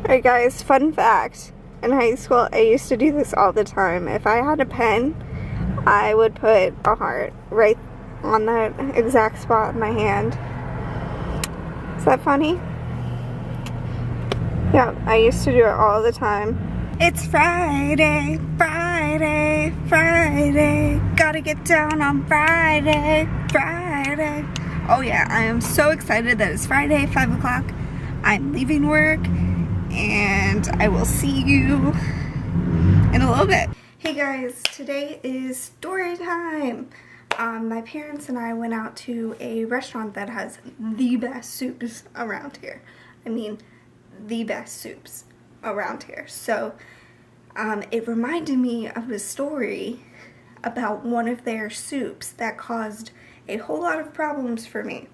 Alright guys, fun fact. In high school, I used to do this all the time. If I had a pen, I would put a heart right on that exact spot in my hand. Is that funny? Yeah, I used to do it all the time. It's Friday, Friday, Friday. Gotta get down on Friday, Friday. Oh yeah, I am so excited that it's Friday, 5 o'clock. I'm leaving work, and I will see you in a little bit. Hey guys, today is story time. My parents and I went out to a restaurant that has the best soups around here. I mean, the best soups around here. So it reminded me of a story about one of their soups that caused a whole lot of problems for me.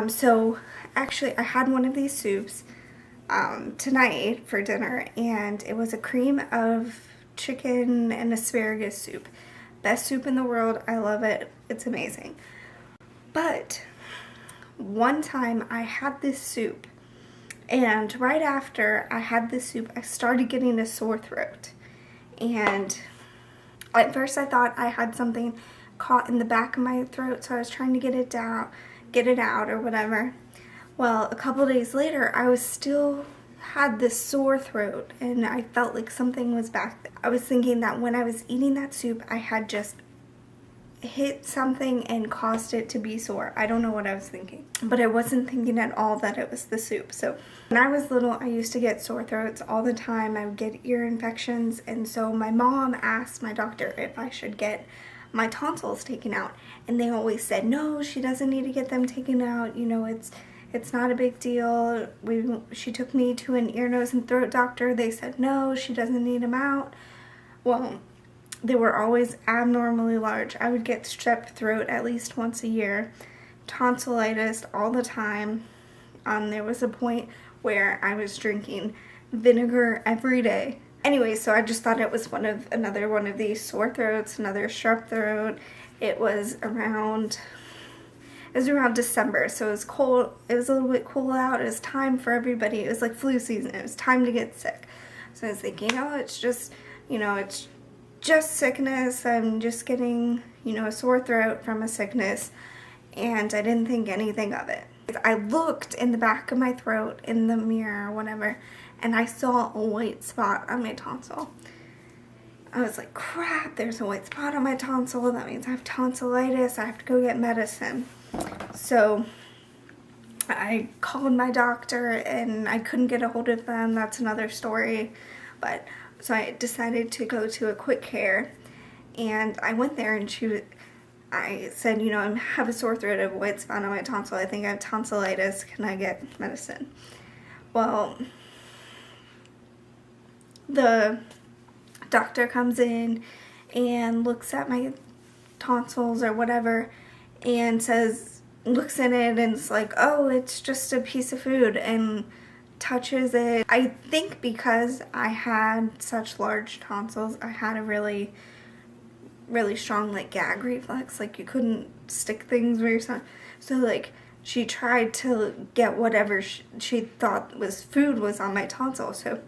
So actually I had one of these soups tonight for dinner, and it was a cream of chicken and asparagus soup. Best soup in the world. I love it. It's amazing. But one time I had this soup, and right after I had this soup, I started getting a sore throat. And at first I thought I had something caught in the back of my throat, so I was trying to get it out or whatever. Well, a couple days later, I was still had this sore throat, and I felt like something was back there. I was thinking that when I was eating that soup, I had just hit something and caused it to be sore. I don't know what I was thinking, but I wasn't thinking at all that it was the soup. So when I was little, I used to get sore throats all the time. I would get ear infections, and so my mom asked my doctor if I should get my tonsils taken out, and they always said no, she doesn't need to get them taken out, you know, it's not a big deal. She took me to an ear, nose, and throat doctor. They said no, she doesn't need them out. Well, they were always abnormally large. I would get strep throat at least once a year, tonsillitis all the time. There was a point where I was drinking vinegar every day. Anyway, so I just thought it was another one of these sore throats, another strep throat. It was around December, so it was cold. It was a little bit cool out. It was time for everybody. It was like flu season. It was time to get sick. So I was thinking, oh, it's just, it's just sickness. I'm just getting, a sore throat from a sickness. And I didn't think anything of it. I looked in the back of my throat in the mirror or whatever, and I saw a white spot on my tonsil. I was like, crap, there's a white spot on my tonsil. That means I have tonsillitis. I have to go get medicine. So I called my doctor, and I couldn't get a hold of them. That's another story. But so I decided to go to a quick care, and I went there, and I said, I have a sore throat, I have a white spot on my tonsil. I think I have tonsillitis. Can I get medicine? Well, the doctor comes in and looks at my tonsils or whatever, and looks in it, and it's like, oh, it's just a piece of food, and touches it. I think because I had such large tonsils, I had a really, really strong gag reflex. You couldn't stick things where you're so she tried to get whatever she thought was food was on my tonsil. So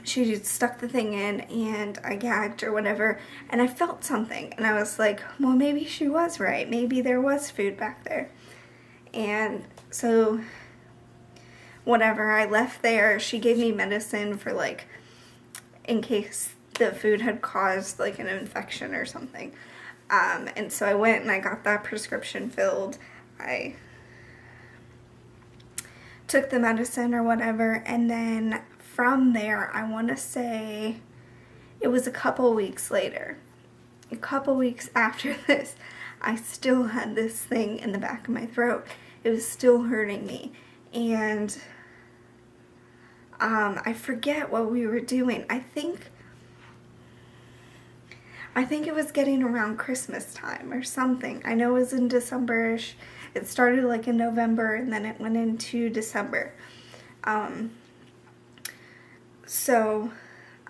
she stuck the thing in, and I gagged or whatever, and I felt something, and I was like, well, maybe she was right. Maybe there was food back there. And so whatever, I left there. She gave me medicine for in case the food had caused an infection or something. And so I went and I got that prescription filled. I took the medicine or whatever, and then from there, I want to say it was a couple weeks later. A couple weeks after this, I still had this thing in the back of my throat. It was still hurting me. And I forget what we were doing. I think it was getting around Christmas time or something. I know it was in December-ish. It started in November, and then it went into December. So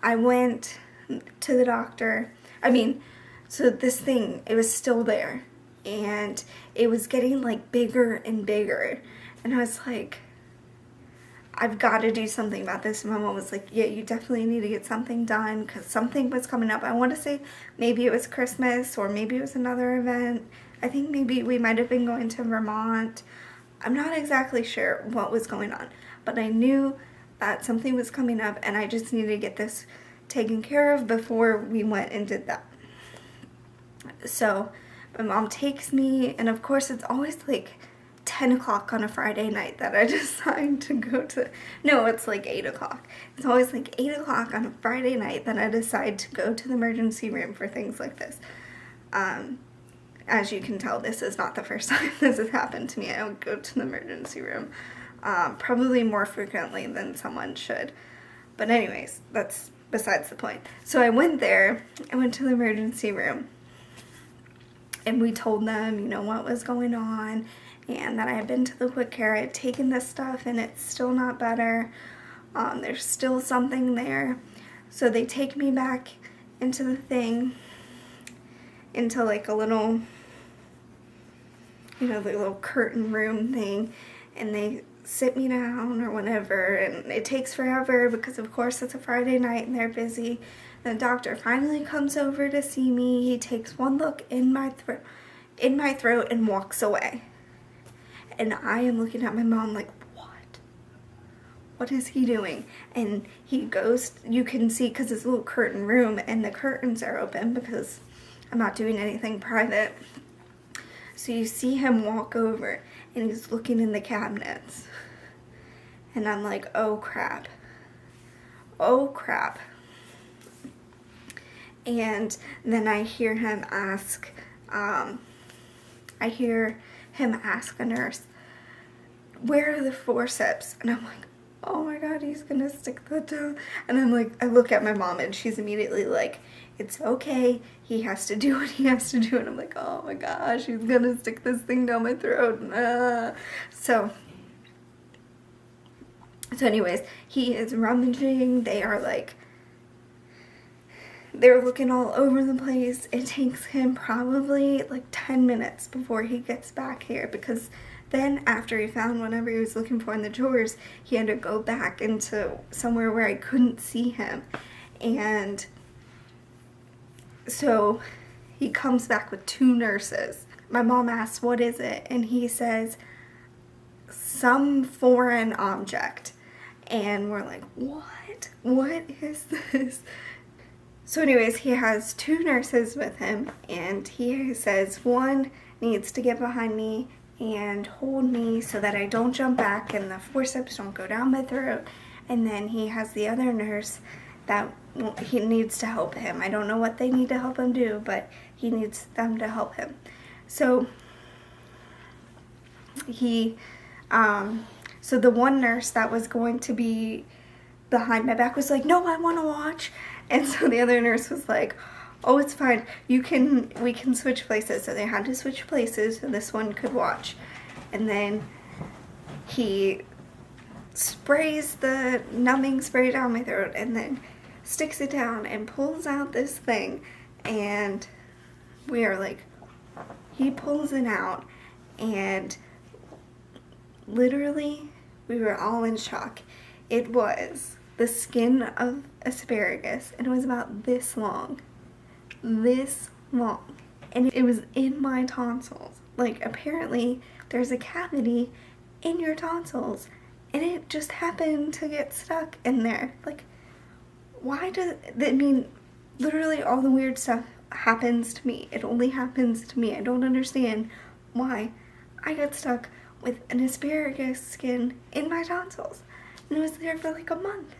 I went to the doctor. So this thing, it was still there, and it was getting bigger and bigger. And I was like, I've got to do something about this. My mom was like, yeah, you definitely need to get something done because something was coming up. I want to say maybe it was Christmas or maybe it was another event. I think maybe we might have been going to Vermont. I'm not exactly sure what was going on, but I knew that something was coming up and I just needed to get this taken care of before we went and did that. So my mom takes me, and of course it's always like 10 o'clock on a Friday night that I decide to go to, no, it's like 8 o'clock. It's always like 8 o'clock on a Friday night that I decide to go to the emergency room for things like this. As you can tell, this is not the first time this has happened to me. I would go to the emergency room probably more frequently than someone should. But anyways, that's besides the point. So I went there, I went to the emergency room, and we told them, you know, what was going on, and that I had been to the quick care, I had taken this stuff, and it's still not better. There's still something there. So they take me back into the thing, into like a little, you know, the little curtain room thing, and they sit me down or whatever, and it takes forever because of course it's a Friday night and they're busy. The doctor finally comes over to see me. He takes one look in my throat and walks away. And I am looking at my mom like, what is he doing? And he goes, you can see, because it's a little curtain room and the curtains are open because I'm not doing anything private. So you see him walk over and he's looking in the cabinets. And I'm like, oh crap. Oh crap. And then I hear him ask a nurse, where are the forceps? And I'm like, oh my god, he's gonna stick that down. And I'm like, I look at my mom and she's immediately like, it's okay, he has to do what he has to do. And I'm like, oh my gosh, he's gonna stick this thing down my throat. So anyways, he is rummaging. They're looking all over the place. It takes him probably like 10 minutes before he gets back here, because then after he found whatever he was looking for in the drawers, he had to go back into somewhere where I couldn't see him. And so he comes back with 2 nurses. My mom asks, what is it? And he says, some foreign object. And we're like, what? What is this? So anyways, he has 2 nurses with him, and he says one needs to get behind me and hold me so that I don't jump back and the forceps don't go down my throat. And then he has the other nurse that he needs to help him. I don't know what they need to help him do, but he needs them to help him. So so the one nurse that was going to be behind my back was like, no, I want to watch. And so the other nurse was like, oh, it's fine, we can switch places. So they had to switch places so this one could watch. And then he sprays the numbing spray down my throat and then sticks it down and pulls out this thing. And we are like, he pulls it out, and literally we were all in shock. It was the skin of asparagus, and it was about this long, and it was in my tonsils. Like, apparently there's a cavity in your tonsils, and it just happened to get stuck in there. Like, why does, I mean, literally all the weird stuff happens to me. It only happens to me. I don't understand why I got stuck with an asparagus skin in my tonsils, and it was there for like a month.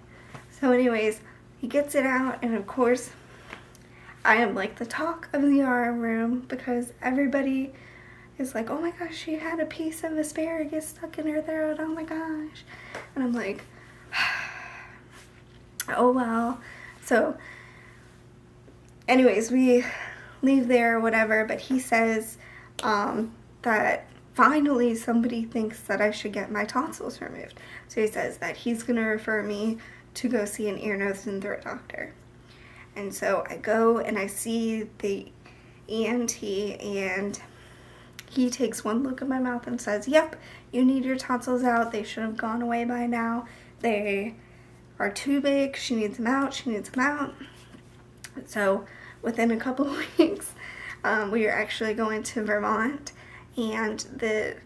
So anyways, he gets it out, and of course, I am like the talk of the ER room because everybody is like, oh my gosh, she had a piece of asparagus stuck in her throat, oh my gosh. And I'm like, oh well. So anyways, we leave there or whatever, but he says that finally somebody thinks that I should get my tonsils removed. So he says that he's going to refer me to go see an ear, nose, and throat doctor. And so I go and I see the ENT, and he takes one look at my mouth and says, yep, you need your tonsils out. They should have gone away by now. They are too big. She needs them out. She needs them out. So within a couple of weeks, we were actually going to Vermont, and the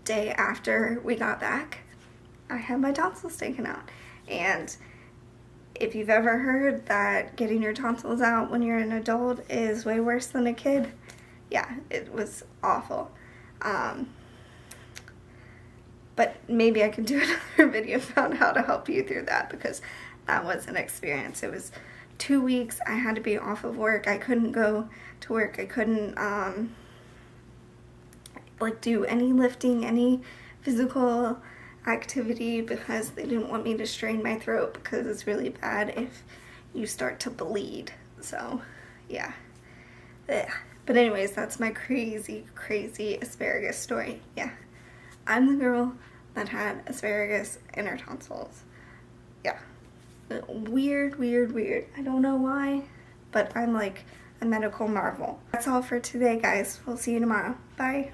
day after we got back, I had my tonsils taken out. And if you've ever heard that getting your tonsils out when you're an adult is way worse than a kid, yeah, it was awful. But maybe I can do another video on how to help you through that, because that was an experience. It was 2 weeks. I had to be off of work. I couldn't go to work. I couldn't like do any lifting, any physical activity, because they didn't want me to strain my throat, because it's really bad if you start to bleed. So yeah. Ugh. But anyways, that's my crazy asparagus story. Yeah, I'm the girl that had asparagus in her tonsils. Yeah, weird. I don't know why, but I'm like a medical marvel. That's all for today, guys. We'll see you tomorrow. Bye.